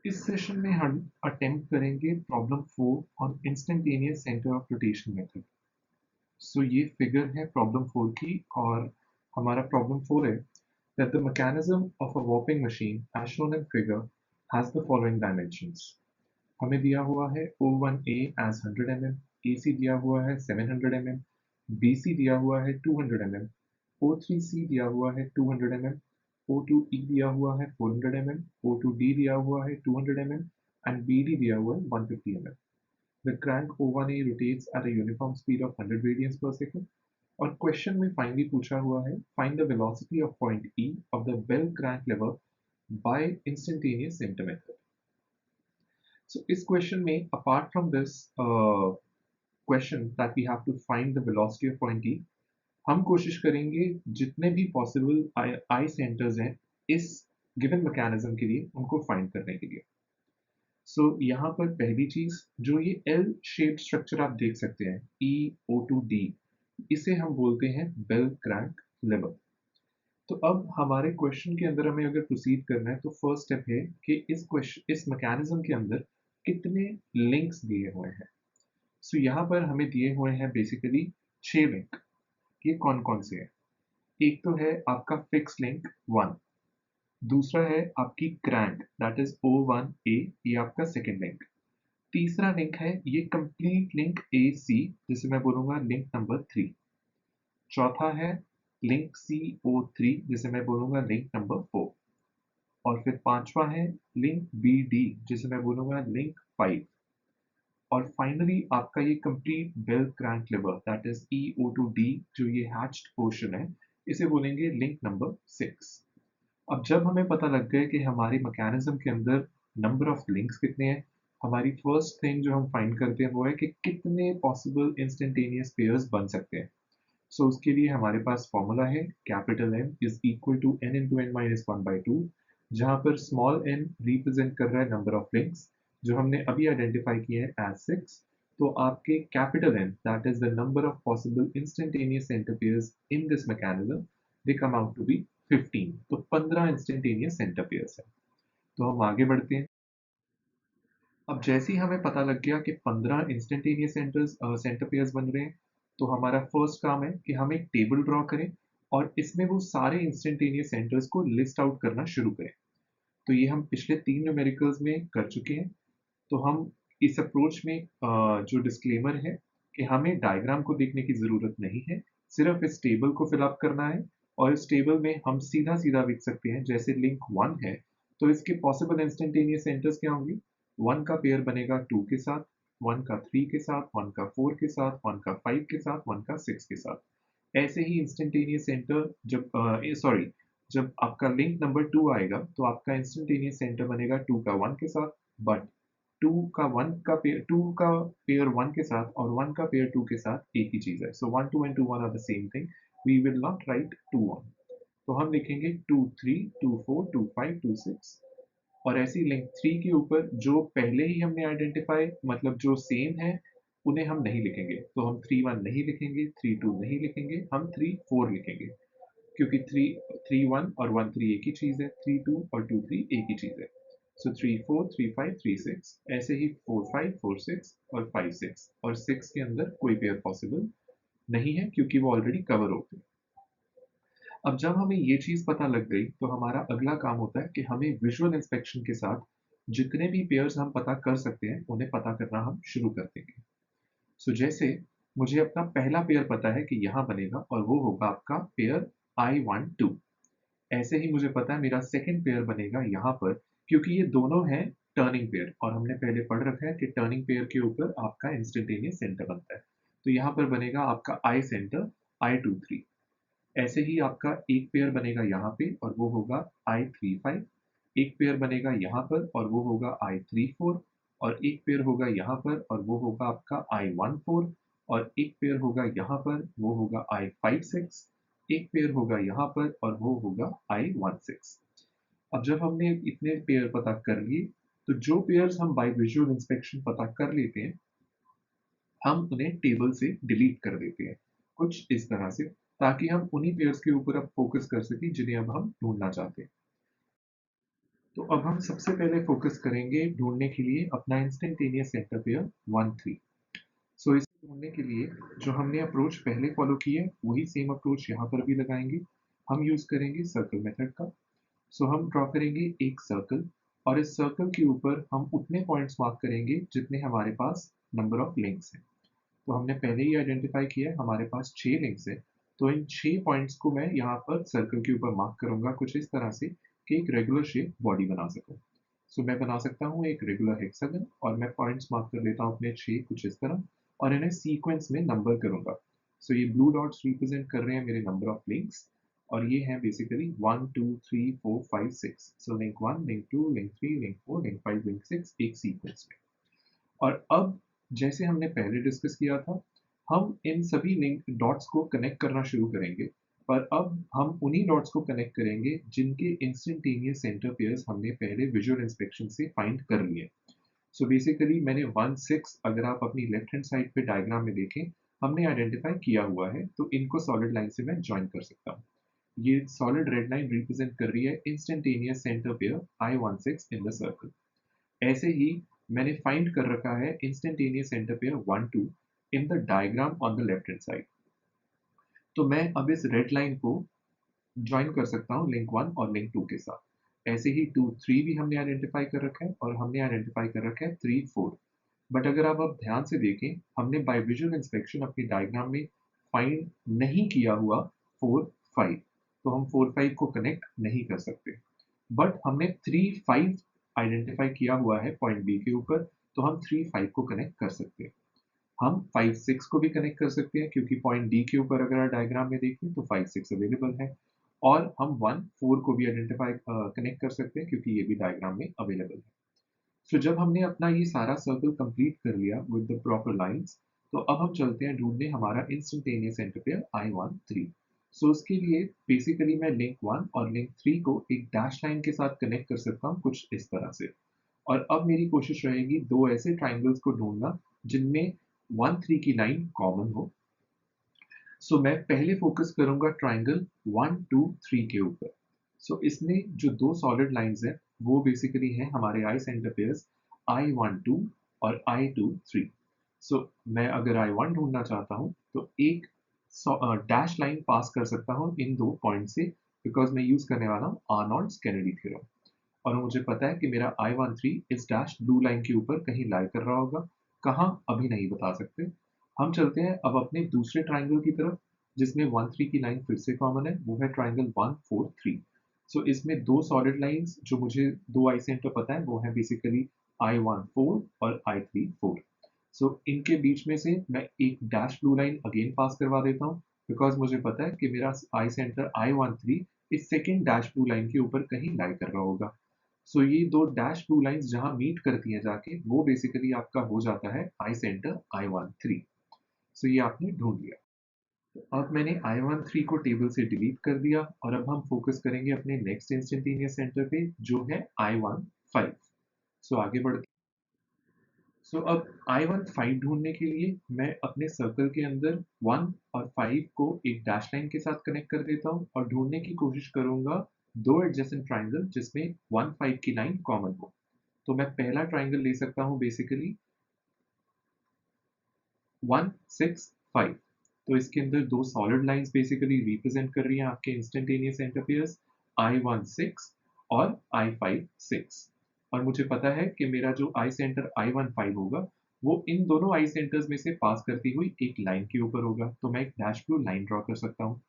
इस सेशन में हम अटेम्प्ट करेंगे problem 4 on instantaneous centre of rotation method. ये फिगर है प्रॉब्लम 4 की और हमारा प्रॉब्लम 4 है that the mechanism of a warping machine as shown in figure has the following dimensions. हमें दिया हुआ है O1A as 100 mm, AC दिया हुआ है 700 mm, BC दिया हुआ है 200 mm, O3C दिया हुआ है 200 mm, O2E दिया हुआ है 400 mm, O2D दिया हुआ है 200 mm and BD दिया हुआ है 150 mm. The crank O1A rotates at a uniform speed of 100 radians per second. और क्वेश्चन में फाइनली पूछा हुआ है find the velocity of point E of the bell crank lever by instantaneous center method. इस question में apart from this question that we have to find the velocity of point E, हम कोशिश करेंगे जितने भी पॉसिबल आई सेंटर्स हैं इस given mechanism के लिए उनको फाइंड करने के लिए। यहाँ पर पहली चीज जो ये एल शेप स्ट्रक्चर आप देख सकते हैं E O2D, इसे हम बोलते हैं बेल क्रैंक लेवर। तो अब हमारे क्वेश्चन के अंदर हमें अगर प्रोसीड करना है तो फर्स्ट स्टेप है कि इस मैकेनिज्म के अंदर कितने लिंक्स दिए हुए हैं। यहाँ पर हमें दिए हुए हैं बेसिकली 6 लिंक। ये कौन कौन से हैं? एक तो है आपका फिक्स लिंक 1, दूसरा है आपकी क्रैंक दैट इज O1A, ये आपका सेकेंड लिंक। तीसरा लिंक है ये कंप्लीट लिंक AC, जिसे मैं बोलूंगा लिंक नंबर 3। चौथा है लिंक CO3, जिसे मैं बोलूंगा लिंक नंबर 4। और फिर पांचवा है लिंक BD, जिसे मैं बोलूंगा लिंक 5। और फाइनली आपका ये complete bell crank lever that is EO2D, जो ये हैच्ड पोर्शन है, इसे बोलेंगे लिंक नंबर 6। अब जब हमें पता लग गया कि हमारी मैकेनिज्म के अंदर नंबर ऑफ लिंक्स कितने हैं, हमारी फर्स्ट थिंग जो हम फाइंड करते हैं वो है कि कितने पॉसिबल इंस्टेंटेनियस पेयर्स बन सकते हैं। उसके लिए हमारे पास फॉर्मूला है capital M is equal to n into n minus 1/2, जहां पर स्मॉल n रिप्रेजेंट कर रहा है नंबर ऑफ लिंक्स जो हमने अभी आइडेंटिफाई किए हैं एज 6। तो आपके capital N that is the number of possible instantaneous centre pairs in this mechanism, they come out to be 15। तो 15 इंस्टेंटेनियस सेंटर पेयर्स है। तो हम आगे बढ़ते हैं। अब जैसे ही हमें पता लग गया कि 15 इंस्टेंटेनियस सेंटर पेयर्स बन रहे हैं, तो हमारा फर्स्ट काम है कि हम एक टेबल ड्रॉ करें और इसमें वो सारे इंस्टेंटेनियस सेंटर्स को लिस्ट आउट करना शुरू करें। तो ये हम पिछले 3 न्यूमेरिकल्स में कर चुके हैं। तो हम इस अप्रोच में जो डिस्क्लेमर है कि हमें डायग्राम को देखने की ज़रूरत नहीं है, सिर्फ इस टेबल को फिल अप करना है। और इस टेबल में हम सीधा-सीधा लिख सकते हैं, जैसे लिंक 1 है, तो इसके पॉसिबल इंस्टेंटेनियस सेंटर्स क्या होंगे? 1 का पेयर बनेगा 2 के साथ, 1 का 3 के साथ, 1 का 4 के साथ, 1 का 5 के साथ, 1 का 6 के साथ। ऐसे ही इंस्टेंटेनियस सेंटर जब आपका लिंक नंबर 2 आएगा, तो आपका इंस्टेंटेनियस सेंटर बनेगा 2 का 1 के साथ, बट 2 का 1 का पेयर 2 का पेयर 1 के साथ और 1 का पेयर 2 के साथ एक ही चीज है। 1 2 and 2 1 are the same thing, we will not write 2 1। तो हम लिखेंगे 2 3 2 4 2 5 2 6। और ऐसी लिंक 3 के ऊपर जो पहले ही हमने आइडेंटिफाई मतलब जो सेम है उन्हें हम नहीं लिखेंगे। तो हम 3 1 नहीं लिखेंगे, 3 2 नहीं लिखेंगे, हम 3 4 लिखेंगे, क्योंकि 3 1 और 1 3 एक ही चीज है, 3 2 और 2 3 एक ही चीज है। 3 4 3 5 3 6, ऐसे ही 4 5 4 6 और 5 6, और 6 के अंदर कोई पेयर पॉसिबल नहीं है क्योंकि वो ऑलरेडी कवर हो गए। अब जब हमें ये चीज पता लग गई, तो हमारा अगला काम होता है कि हमें विजुअल इंस्पेक्शन के साथ जितने भी पेयर्स हम पता कर सकते हैं उन्हें पता करना हम शुरू कर देंगे। जैसे मुझे अपना पहला पेयर पता है कि यहाँ बनेगा और वो होगा आपका पेयर I12। ऐसे ही मुझे पता है मेरा सेकंड पेयर बनेगा यहाँ पर, क्योंकि ये दोनों हैं टर्निंग पेयर और हमने पहले पढ़ रखा है कि टर्निंग पेयर के ऊपर आपका इंस्टेंटेनियस सेंटर बनता है। तो यहाँ पर बनेगा आपका I सेंटर I23। ऐसे ही आपका एक पेयर बनेगा यहाँ पे और वो होगा I35। एक पेयर बनेगा यहाँ पर और वो होगा I34। और एक पेयर होगा यहाँ पर और वो होगा आपका I14। और एक पेयर होगा यहाँ पर, वो होगा I56। एक पेयर होगा यहाँ पर और वो होगा I16। अब जब हमने इतने पेयर पता कर लिए, तो जो पेयर्स हम बाय विजुअल इंस्पेक्शन पता कर लेते हैं, हम उन्हें टेबल से डिलीट कर देते हैं, कुछ इस तरह से, ताकि हम उन्हीं पेयर्स के ऊपर अब फोकस कर सकें जिन्हें अब हम ढूंढना चाहते हैं। तो अब हम सबसे पहले फोकस करेंगे ढूंढने के लिए अपना इंस्टेंटेनियस सेंटर पेयर 1 3। सो इसे ढूंढने के लिए जो हमने अप्रोच पहले फॉलो की है वही सेम अप्रोच यहाँ पर भी लगाएंगे। हम यूज करेंगे सर्कल मेथड का। सो हम ड्रॉ करेंगे एक सर्कल और इस सर्कल के ऊपर हम उतने पॉइंट्स मार्क करेंगे जितने हमारे पास नंबर ऑफ लिंक्स हैं। तो हमने पहले ही आइडेंटिफाई किया है हमारे पास 6 लिंक्स है। तो इन 6 पॉइंट्स को मैं यहाँ पर सर्कल के ऊपर मार्क करूंगा कुछ इस तरह से कि एक रेगुलर शेप बॉडी बना सकूं। सो मैं बना सकता हूँ एक रेगुलर हेक्सागन और मैं पॉइंट्स मार्क कर लेता हूँ अपने 6 कुछ इस तरह और इन्हें सीक्वेंस में नंबर करूंगा। सो ये ब्लू डॉट्स रिप्रेजेंट कर रहे हैं मेरे नंबर ऑफ लिंक्स और ये है basically 1 2 3 4 5 6। So link 1 link 2 link 3 link 4 link 5 link 6 एक सीक्वेंस में। और अब जैसे हमने पहले डिस्कस किया था हम इन सभी लिंक डॉट्स को कनेक्ट करना शुरू करेंगे। पर अब हम उन्हीं डॉट्स को कनेक्ट करेंगे जिनके इंस्टेंटेनियस सेंटर पेयर्स हमने पहले विजुअल इंस्पेक्शन से फाइंड कर लिए। सो बेसिकली मैंने 1 6 अगर आप अपनी लेफ्ट हैंड साइड पे डायग्राम में देखें हमने आइडेंटिफाई किया हुआ है तो इनको सॉलिड लाइन से मैं ज्वाइन कर सकता हूँ। ये सॉलिड रेड लाइन रिप्रेजेंट कर रही है instantaneous centre pair I16 in the circle. ऐसे ही मैंने फाइंड कर रखा है instantaneous centre pair 1 2 in the diagram on the left hand side. तो मैं अब इस रेड लाइन को ज्वाइन कर सकता हूँ लिंक 1 और लिंक 2 के साथ। ऐसे ही 2 3 भी हमने आइडेंटिफाई कर रखा है और हमने आइडेंटिफाई कर रखा है 3 4। बट अगर आप अब ध्यान से देखें हमने बाय विजुअल इंस्पेक्शन अपनी डायग्राम में फाइंड नहीं किया हुआ 4 5। तो हम 4 5 को कनेक्ट नहीं कर सकते। बट हमने 3 5 आइडेंटिफाई किया हुआ है पॉइंट बी के ऊपर। तो हम 3 5 को कनेक्ट कर सकते हैं। हम 5 6 को भी कनेक्ट कर सकते हैं क्योंकि पॉइंट डी के ऊपर अगर आप डायग्राम में देखें तो 5 6 अवेलेबल है। और हम 1 4 को भी आइडेंटिफाई कनेक्ट कर सकते हैं क्योंकि ये भी डायग्राम में अवेलेबल है। सो जब हमने अपना ये सारा सर्कल कंप्लीट कर लिया विद द प्रॉपर लाइंस तो अब हम चलते हैं ढूंढने हमारा इंस्टेंटेनियस सेंटर पेयर I13। सो उसके लिए बेसिकली मैं लिंक 1 और लिंक 3 को एक डैश लाइन के साथ कनेक्ट कर सकता हूँ कुछ इस तरह से। और अब मेरी कोशिश रहेगी दो ऐसे ट्राइंगल्स को ढूंढना जिनमें 1 3 की लाइन कॉमन हो। सो मैं पहले फोकस करूंगा ट्राइंगल 1 2 3 के ऊपर। सो इसमें जो दो सॉलिड लाइंस हैं वो बेसिकली हैं हमारे आई सेंटर पेयर्स I12 और I23। सो मैं अगर I1 ढूंढना चाहता हूँ तो एक डैश लाइन पास कर सकता हूँ इन दो पॉइंट से बिकॉज मैं यूज करने वाला हूँ आर्नोल्ड्स केनेडी थ्योरम। और मुझे पता है कि मेरा I13 इस डैश ब्लू लाइन के ऊपर कहीं लाई कर रहा होगा। कहाँ अभी नहीं बता सकते। हम चलते हैं अब अपने दूसरे ट्राइंगल की तरफ जिसमें 1 3 की लाइन फिर से कॉमन है वो है ट्राइंगल 1 4 3। सो इसमें दो सॉलिड लाइंस जो मुझे दो आई सेंटर पता है वो है बेसिकली I14 और I34। सो इनके बीच में से मैं एक डैश ब्लू लाइन अगेन पास करवा देता हूँ बिकॉज मुझे पता है कि मेरा आई सेंटर I13 इस सेकेंड डैश ब्लू लाइन के ऊपर कहीं लाई कर रहा होगा। सो ये दो डैश ब्लू लाइंस जहां मीट करती हैं जाके वो बेसिकली आपका हो जाता है आई सेंटर I13। सो ये आपने ढूंढ लिया। तो अब मैंने I13 को टेबल से डिलीट कर दिया और अब हम फोकस करेंगे अपने नेक्स्ट इंस्टेंटेनियस सेंटर पे जो है I15। सो आगे बढ़ते। सो अब I15 ढूंढने के लिए मैं अपने सर्कल के अंदर 1 और 5 को एक डैश लाइन के साथ कनेक्ट कर देता हूँ और ढूंढने की कोशिश करूंगा दो एडजेसेंट ट्राइंगल जिसमें 1 5 की लाइन कॉमन हो। तो मैं पहला ट्राइंगल ले सकता हूँ बेसिकली 1 6 5। तो इसके अंदर दो सॉलिड लाइंस बेसिकली रिप्रेजेंट कर रही हैं आपके इंस्टेंटेनियस सेंटर पेयर्स I16 और I56। और मुझे पता है कि मेरा जो आई सेंटर I15 होगा वो इन दोनों आई सेंटर्स में से पास करती हुई एक लाइन के ऊपर होगा। तो मैं एक डैश ब्लू लाइन ड्रॉ कर सकता हूँ।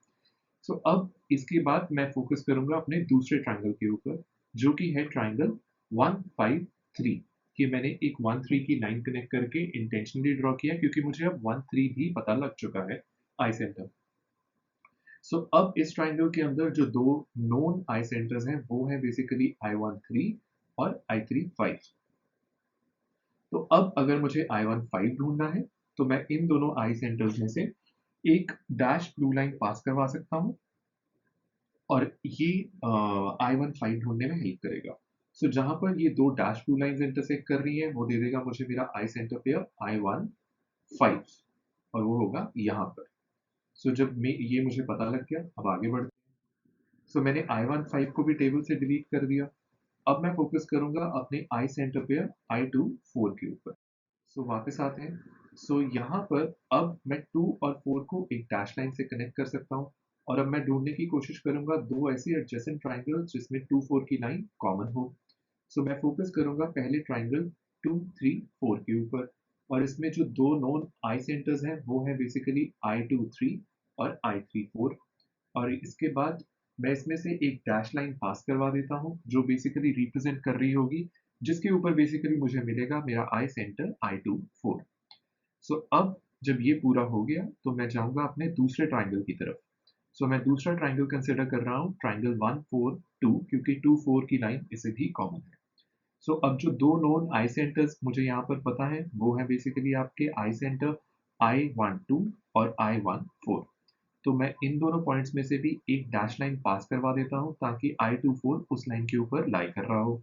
सो अब इसके बाद मैं फोकस करूंगा अपने दूसरे ट्राइंगल के ऊपर जो कि है ट्राइंगल 153। कि मैंने एक 1 3 की लाइन कनेक्ट करके इंटेंशनली ड्रॉ किया क्योंकि मुझे अब 1 3 भी पता लग चुका है आई सेंटर। सो अब इस ट्राइंगल के अंदर जो दो नोन आई सेंटर्स हैं वो है बेसिकली I13 और I35। तो अब अगर मुझे I15 ढूंढना है तो मैं इन दोनों आई सेंटर्स में से एक डैश ब्लू लाइन पास करवा सकता हूँ और ये I15 ढूंढने में हेल्प करेगा। सो जहां पर ये दो डैश ब्लू लाइंस इंटरसेक्ट कर रही है वो दे देगा मुझे मेरा आई सेंटर पेयर I15 और वो होगा यहाँ पर। सो जब मैं ये मुझे पता लग गया अब आगे बढ़ते हैं। सो मैंने I15 को भी टेबल से डिलीट कर दिया। अब मैं फोकस करूंगा अपने आई सेंटर पेयर I2 4 के ऊपर। सो वापस आते हैं। सो यहाँ पर अब मैं 2 और 4 को एक डैश लाइन से कनेक्ट कर सकता हूँ और अब मैं ढूंढने की कोशिश करूंगा दो ऐसे एडजेसेंट ट्राइंगल जिसमें 2 4 की लाइन कॉमन हो। सो मैं फोकस करूंगा पहले ट्राइंगल 2 3 4 के ऊपर और इसमें जो दो नोन आई सेंटर्स हैं वो है बेसिकली I2 3 और I3 4 और इसके बाद मैं इसमें से एक डैश लाइन पास करवा देता हूँ जो बेसिकली रिप्रेजेंट कर रही होगी जिसके ऊपर बेसिकली मुझे मिलेगा मेरा आई सेंटर I2 4। सो अब जब ये पूरा हो गया तो मैं जाऊंगा अपने दूसरे ट्राइंगल की तरफ। सो मैं दूसरा ट्राइंगल कंसिडर कर रहा हूँ ट्राइंगल 1 4 2 क्योंकि 2 4 की लाइन इसे भी कॉमन है। सो अब जो दो नोन आई सेंटर्स मुझे यहाँ पर पता है वो है बेसिकली आपके आई सेंटर I12 और I14। तो मैं इन दोनों पॉइंट्स में से भी एक डैश लाइन पास करवा देता हूँ ताकि I24 उस लाइन के ऊपर लाई कर रहा हो।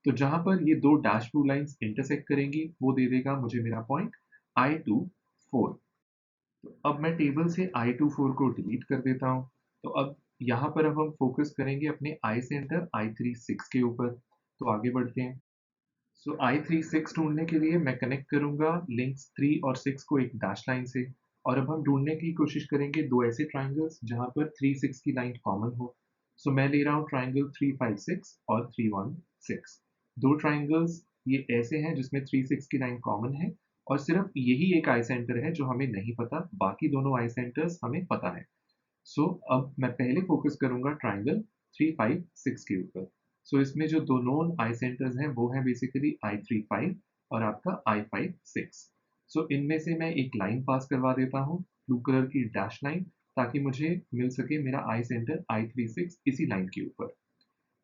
तो जहां पर ये दो डैश ब्लू लाइंस इंटरसेक्ट करेंगी वो दे देगा मुझे मेरा पॉइंट I24। तो अब मैं टेबल से I24 को डिलीट कर देता हूँ। तो अब यहाँ पर अब हम फोकस करेंगे अपने आई सेंटर I36 के ऊपर। तो आगे बढ़ते हैं। सो I36 ढूंढने के लिए मैं कनेक्ट करूंगा लिंक्स 3 और 6 को एक डैश लाइन से और अब हम ढूंढने की कोशिश करेंगे दो ऐसे ट्राइंगल्स जहां पर 3 6 की लाइन कॉमन हो। सो मैं ले रहा हूँ ट्राइंगल 3 5 6 और 3 1 6। दो ट्राइंगल्स ये ऐसे हैं जिसमें 3 6 की लाइन कॉमन है और सिर्फ यही एक आई सेंटर है जो हमें नहीं पता, बाकी दोनों आई सेंटर्स हमें पता है। सो अब मैं पहले फोकस करूंगा ट्राइंगल 3 5 6 के ऊपर। सो इसमें जो दो नोन आई सेंटर्स हैं वो है बेसिकली I35 और आपका I56। सो इनमें से मैं एक लाइन पास करवा देता हूँ ब्लू कलर की डैश लाइन ताकि मुझे मिल सके मेरा आई सेंटर I36 इसी लाइन के ऊपर।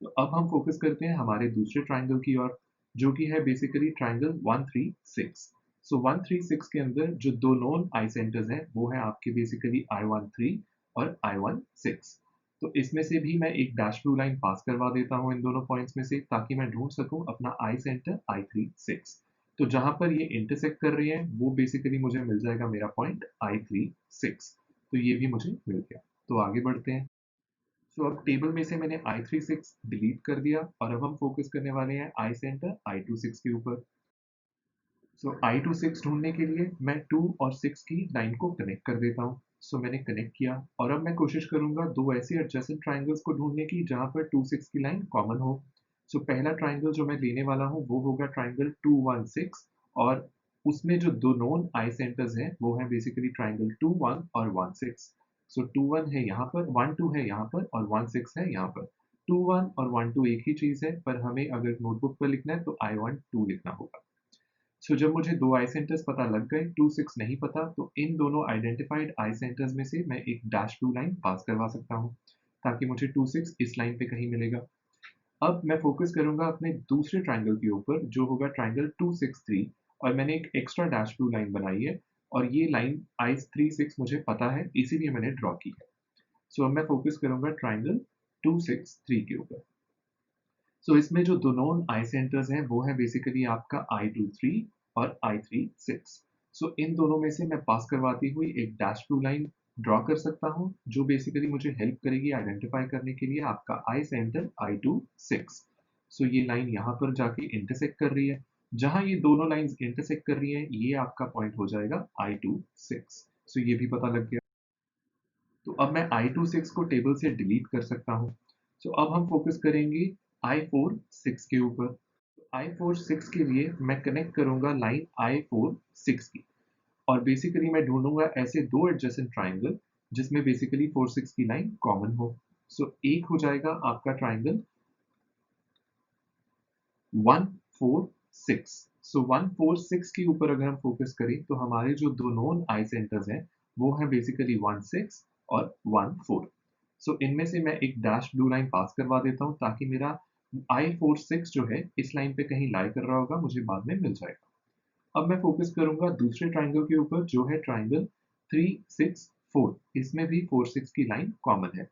तो अब हम फोकस करते हैं हमारे दूसरे ट्राइंगल की ओर जो कि है बेसिकली ट्राइंगल 136। सो 136 के अंदर जो दो नोन आई सेंटर्स हैं वो है आपके बेसिकली I13 और I16। तो इसमें से भी मैं एक डैश ब्लू लाइन पास करवा देता हूँ इन दोनों पॉइंट्स में से ताकि मैं ढूंढ सकूं अपना आई सेंटर I36। तो जहां पर ये इंटरसेक्ट कर रही है वो बेसिकली मुझे मिल जाएगा मेरा पॉइंट I36। तो ये भी मुझे मिल गया। तो आगे बढ़ते हैं। सो अब टेबल में से मैंने I36 डिलीट कर दिया और अब हम फोकस करने वाले हैं आई सेंटर I26 के ऊपर। सो I26 ढूंढने के लिए मैं 2 और 6 की लाइन को कनेक्ट कर देता हूँ। सो मैंने कनेक्ट किया और अब मैं कोशिश करूंगा दो ऐसे एडजेसेंट ट्राइंगल्स को ढूंढने की जहां पर 2 6 की लाइन कॉमन हो। सो पहला ट्राइंगल जो मैं लेने वाला हूँ वो होगा ट्राइंगल 2 1 6 और उसमें जो दो नोन आई सेंटर्स हैं वो है बेसिकली ट्राइंगल 2 1 और 1 6। सो 2 1 है यहाँ पर, 1 2 है यहाँ पर और 1 6 है यहाँ पर। 2 1 और 1 2 एक ही चीज है पर हमें अगर नोटबुक पर लिखना है तो I12 लिखना होगा। सो जब मुझे दो आई सेंटर्स पता लग गए, 2 6 नहीं पता, तो इन दोनों आइडेंटिफाइड आई सेंटर्स में से मैं एक डैश ब्लू लाइन पास करवा सकता हूँ ताकि मुझे 2 6 इस लाइन पे कहीं मिलेगा। अब मैं फोकस करूंगा अपने दूसरे ट्राइंगल के ऊपर जो होगा ट्राइंगल 2 6 3 और मैंने एक एक्स्ट्रा डैश ब्लू लाइन बनाई है और ये लाइन I36 मुझे पता है इसीलिए मैंने ड्रॉ की है। सो अब मैं फोकस करूंगा ट्राइंगल 2 6 3 के ऊपर। सो इसमें जो दो नोन आई सेंटर्स हैं वो है बेसिकली आपका I23 और I36। सो इन दोनों में से मैं पास करवाती हुई एक डैश ब्लू लाइन ड्रॉ कर सकता हूँ जो बेसिकली मुझे हेल्प करेगी आइडेंटिफाई करने के लिए आपका आई सेंटर I26। सो ये लाइन यहाँ पर जाके इंटरसेक्ट कर रही है। जहां ये दोनों लाइंस इंटरसेक्ट कर रही है ये आपका पॉइंट हो जाएगा I26। सो ये भी पता लग गया। तो अब मैं I26 को टेबल से डिलीट कर सकता हूँ। सो अब हम फोकस करेंगे I46 के ऊपर। I46 के लिए मैं कनेक्ट करूंगा लाइन I46 की और बेसिकली मैं ढूंढूंगा ऐसे दो एडजेसेंट ट्राइंगल जिसमें बेसिकली 4 6 की लाइन कॉमन हो। सो एक हो जाएगा आपका ट्राइंगल 1 4 6। सो 1 4 6 के ऊपर अगर हम फोकस करें तो हमारे जो दो नोन आई सेंटर्स हैं वो है बेसिकली 1 6 और 1 4। सो इनमें से मैं एक डैश ब्लू लाइन पास करवा देता हूँ ताकि मेरा I46 जो है इस लाइन पे कहीं लाई कर रहा होगा मुझे बाद में मिल जाएगा। अब मैं फोकस करूंगा दूसरे ट्राइंगल के ऊपर जो है ट्राइंगल 3 6 4। इसमें भी 4 6 की लाइन कॉमन है।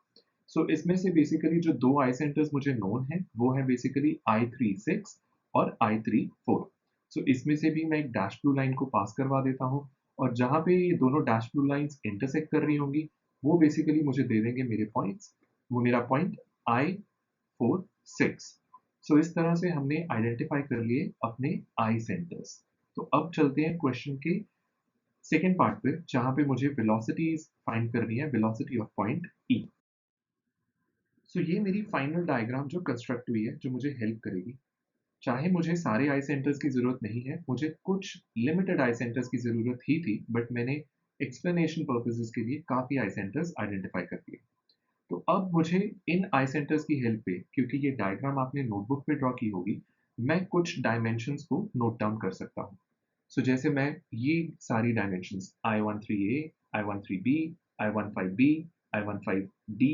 सो इसमें से बेसिकली जो दो आई सेंटर्स मुझे नोन है वो है बेसिकली I36 और I34। सो इसमें से भी मैं एक डैश ब्लू लाइन को पास करवा देता हूँ और जहां पे ये दोनों डैश ब्लू लाइंस इंटरसेक्ट कर रही होंगी वो बेसिकली मुझे दे देंगे मेरे पॉइंट्स। वो मेरा पॉइंट I46। सो इस तरह से हमने आइडेंटिफाई कर लिए अपने आई सेंटर्स। तो अब चलते हैं क्वेश्चन के सेकेंड पार्ट पे, जहां पे मुझे वेलोसिटीज फाइंड करनी है, वेलोसिटी ऑफ पॉइंट ई। सो ये मेरी फाइनल डायग्राम जो कंस्ट्रक्ट हुई है, जो मुझे हेल्प करेगी। चाहे मुझे सारे आई सेंटर्स की ज़रूरत नहीं है, मुझे कुछ लिमिटेड आई सेंटर्स की ज़रूरत ही थी, बट मैंने एक्सप्लेनेशन पर्पसेस के लिए काफ़ी आई सेंटर्स आइडेंटिफाई कर दिए। तो अब मुझे इन आई सेंटर्स की हेल्प पे, क्योंकि ये डायग्राम आपने नोटबुक पे ड्रॉ की होगी, मैं कुछ डायमेंशंस को नोट डाउन कर सकता हूँ। सो जैसे मैं ये सारी dimensions I13A, I13B, I15B, I15D,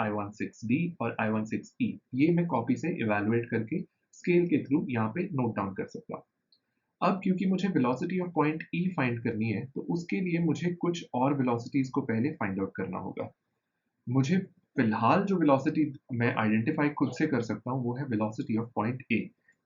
I16D और I16E, ये मैं कॉपी से इवैल्यूएट करके स्केल के थ्रू यहाँ पे नोट डाउन कर सकता हूँ। अब क्योंकि मुझे velocity of point E find करनी है, तो उसके लिए मुझे कुछ और वेलोसिटीज को पहले फाइंड आउट करना होगा। मुझे फिलहाल जो वेलोसिटी मैं आइडेंटिफाई खुद से कर सकता हूँ, वो है वेलोसिटी ऑफ पॉइंट ए,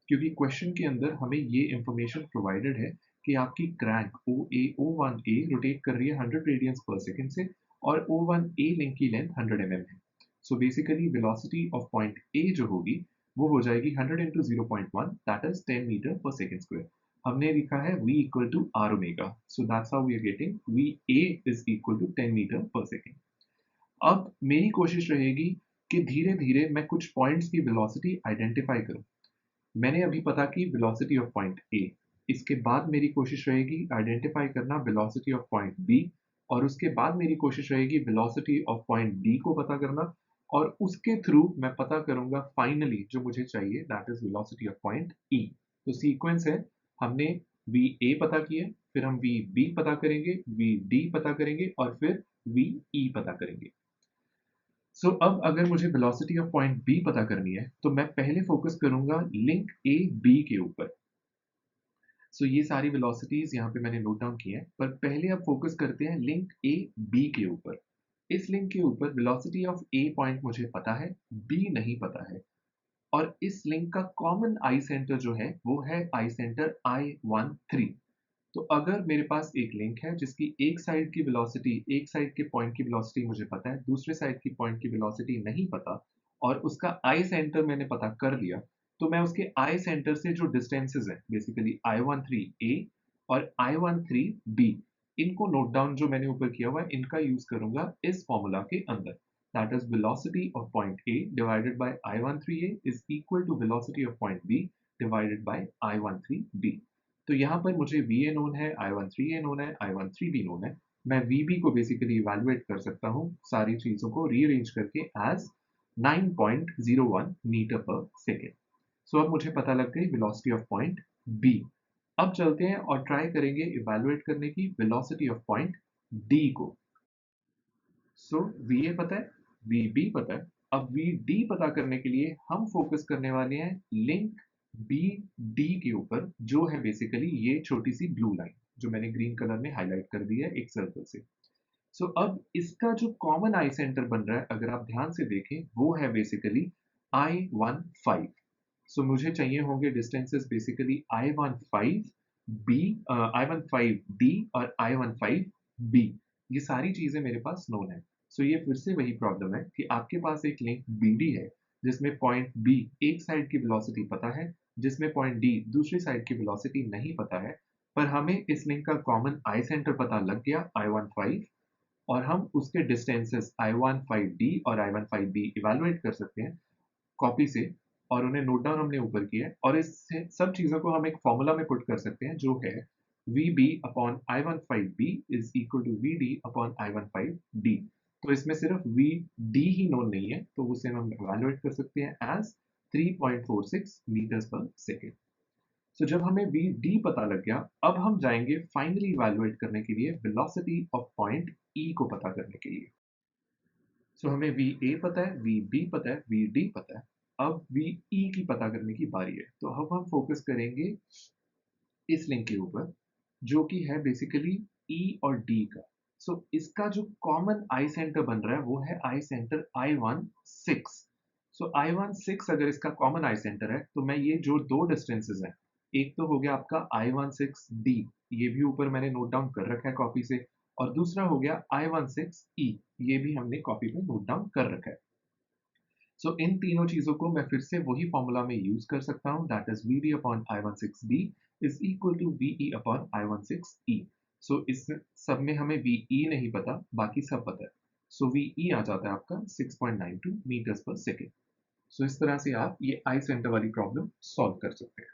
क्योंकि क्वेश्चन के अंदर हमें ये इंफॉर्मेशन प्रोवाइडेड है कि आपकी क्रैंक O1A रोटेट कर रही है 100 रेडियंस पर सेकंड से, और O1A लिंक की लेंथ 100 mm है। So basically velocity of point ए जो होगी, वो हो जाएगी 100 into 0.1, दैट इज 10 मीटर पर सेकंड स्क्वायर। हमने लिखा है v equal to r omega, so that's how we are getting va is equal to 10 metre पर सेकंड। अब मेरी कोशिश रहेगी कि धीरे-धीरे मैं कुछ पॉइंट्स की वेलोसिटी आइडेंटिफाई करूँ। मैंने अभी पता की वेलोसिटी ऑफ पॉइंट ए, इसके बाद मेरी कोशिश रहेगी आइडेंटिफाई करना वेलोसिटी ऑफ पॉइंट बी, और उसके बाद मेरी कोशिश रहेगी वेलोसिटी ऑफ पॉइंट डी को पता करना, और उसके थ्रू मैं पता करूँगा फाइनली जो मुझे चाहिए, that is velocity of point ई। तो सीक्वेंस है, हमने वी पता किया, फिर हम वी पता करेंगे, वी पता करेंगे और फिर वी पता करेंगे। सो अब अगर मुझे वेलोसिटी ऑफ पॉइंट बी पता करनी है, तो मैं पहले फोकस करूंगा लिंक ए बी के ऊपर। सो ये सारी वेलोसिटीज यहाँ पे मैंने नोट डाउन की है, पर पहले अब फोकस करते हैं लिंक ए बी के ऊपर। इस लिंक के ऊपर वेलोसिटी ऑफ ए पॉइंट मुझे पता है, बी नहीं पता है, और इस लिंक का कॉमन आई सेंटर जो है, वो है आई सेंटर I13। तो अगर मेरे पास एक लिंक है जिसकी एक साइड की वेलोसिटी, एक साइड के पॉइंट की वेलोसिटी मुझे पता है, दूसरे साइड की पॉइंट की वेलोसिटी नहीं पता, और उसका आई सेंटर मैंने पता कर लिया, तो मैं उसके आई सेंटर से जो डिस्टेंसेस हैं, बेसिकली I13A और I13B, इनको नोट डाउन जो मैंने ऊपर किया हुआ है, इनका यूज करूंगा इस फॉर्मूला के अंदर। That is velocity of point A divided by I13A is equal to velocity of point B divided by I13B। तो यहाँ पर मुझे VA नोन है, I13A नोन है, I13B नोन है। मैं VB को बेसिकली इवैल्यूएट कर सकता हूँ सारी चीज़ों को रीअरेंज करके एज़ 9.01 मीटर पर सेकंड। सो अब मुझे पता लग गई वेलोसिटी ऑफ पॉइंट B। अब चलते हैं और ट्राई करेंगे इवैल्यूएट करने की वेलोसिटी ऑफ पॉइंट D को। सो VA पता है, VB पता है, अब VD पता करने के लिए हम फोकस करने वाले हैं लिंक BD के ऊपर, जो है बेसिकली ये छोटी सी ब्लू लाइन, जो मैंने ग्रीन कलर में हाईलाइट कर दी है एक सर्कल से। सो अब इसका जो कॉमन आई सेंटर बन रहा है, अगर आप ध्यान से देखें, वो है बेसिकली I15। सो मुझे चाहिए होंगे डिस्टेंसेस बेसिकली I15B, I15D और I15B। ये सारी चीजें मेरे पास नोन है। सो ये फिर से वही प्रॉब्लम है कि आपके पास एक लिंक BD है, जिसमें पॉइंट B एक साइड की वेलोसिटी पता है, जिसमें पॉइंट D दूसरी साइड की वेलोसिटी नहीं पता है, पर हमें इस लिंक का कॉमन आई सेंटर पता लग गया I15, और हम उसके डिस्टेंसेस I15D और I15B इवैल्यूएट कर सकते हैं कॉपी से, और उन्हें नोट डाउन हमने ऊपर किया है, और इस सब चीज़ों को हम एक फॉर्मूला में पुट कर सकते हैं, जो है VB upon I15B is equal to VD upon I15D। तो इसमें सिर्फ VD ही नोन नहीं है, तो उसे हम इवैल्यूएट कर सकते हैं एज 3.46 मीटर्स पर सेकेंड। सो जब हमें VD पता लग गया, अब हम जाएंगे फाइनली इवैल्यूएट करने के लिए वेलोसिटी ऑफ पॉइंट E को पता करने के लिए। सो हमें VA पता है, VB पता है, VD पता है, अब VE की पता करने की बारी है। तो अब हम फोकस करेंगे इस लिंक के ऊपर, जो कि है बेसिकली E और D का। सो इसका जो कॉमन आई सेंटर बन रहा है, वो है आई सेंटर I16। सो I16 अगर इसका कॉमन आई सेंटर है, तो मैं ये जो दो डिस्टेंसेस हैं, एक तो हो गया आपका I16D, ये भी ऊपर मैंने नोट डाउन कर रखा है कॉपी से, और दूसरा हो गया I16E, ये भी हमने कॉपी पे नोट डाउन कर रखा है। सो इन तीनों चीज़ों को मैं फिर से वही फॉर्मूला में यूज़ कर सकता हूँ, that is Vd upon I16D is equal to Ve upon I16E। So इस सब में हमें Ve नहीं पता, बाकी सब पता है। सो Ve आ जाता है आपका 6.92 मीटर्स पर सेकंड। सो इस तरह से आप ये आई सेंटर वाली प्रॉब्लम सॉल्व कर सकते हैं।